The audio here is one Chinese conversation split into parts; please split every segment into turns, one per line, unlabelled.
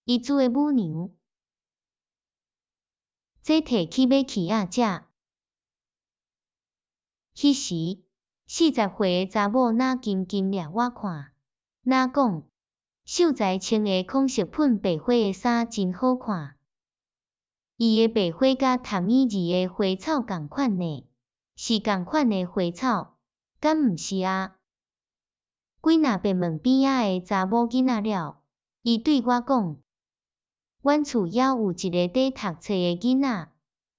伊煮的母娘，这摕去买去仔食。迄时，40岁的查某哪金金掠我看，哪讲，秀才穿的紺色粉白花的衫真好看。伊的白花甲潭伊字的花草共款呢，是共款的花草，敢毋是啊？几若便问边仔的查某囡仔了，伊对我讲，阮厝还有一个在读册的囡仔，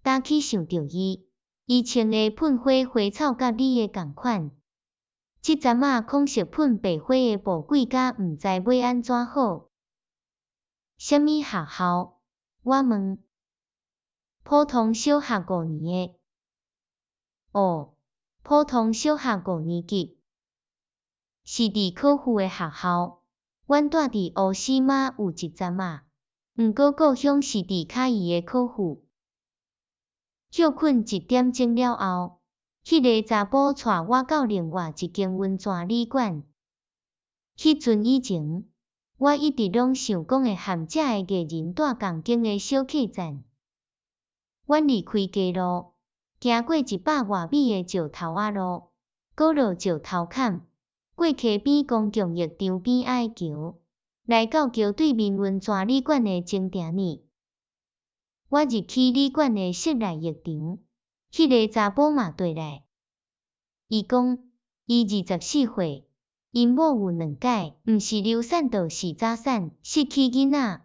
搭去想着伊，伊穿的粉花花草甲你的共款。即阵仔紺色粉白花的布贵甲毋知买安怎好。什么学校？我问。普通小学5年的。哦，普通小学5年级。是伫考府的学校。阮住伫乌丝马有一站仔，毋过故乡是伫较远的考府。休困1点钟了后，迄个查甫带我到另外一间温泉旅馆。迄阵以前，我一直拢想讲会含遮个艺人住共间的小客栈。阮离开街路，行过100外米的石头仔路，过落石头坎，过溪边公共浴场边仔的桥，来到桥对面温泉旅馆的前庭呢。我入去旅馆的室内浴场，迄个查甫嘛对来。伊讲，伊24岁，因某有2届，毋是流产就是早产，失去囡仔。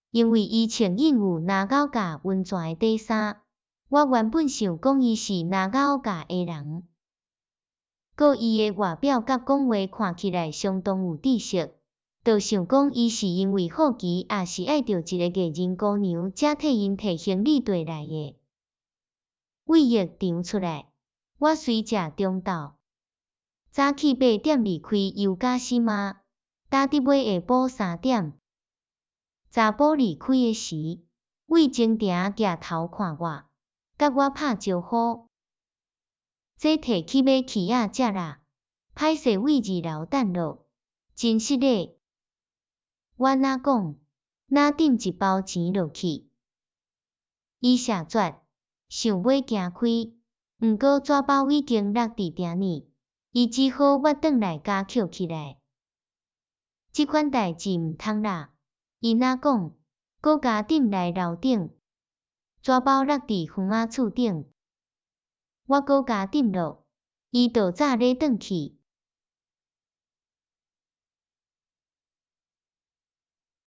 因为伊穿印有拿狗架温泉的底衫，我原本想讲伊是拿狗架的人。搁伊的外表甲讲话看起来相当有知识，就想讲伊是因为好奇，也是爱着一个艺人姑娘，才替因摕行李綴来的。为浴场出来，我随食中昼。早起8点离开尤加西马，搭伫尾下晡3点。查甫离开的时，魏静定举头看我，甲我拍招呼。这摕去买去仔食啦，歹势为2楼等落，真失礼。我哪讲，哪抌1包钱落去。伊谢绝，想要行开，毋过纸包已经落伫埕呢，伊只好我转来甲捡起来。即款代志毋通啦。伊哪讲，搁甲抌来楼顶，纸包落伫园仔厝顶，我搁甲抌落，伊就早咧转去。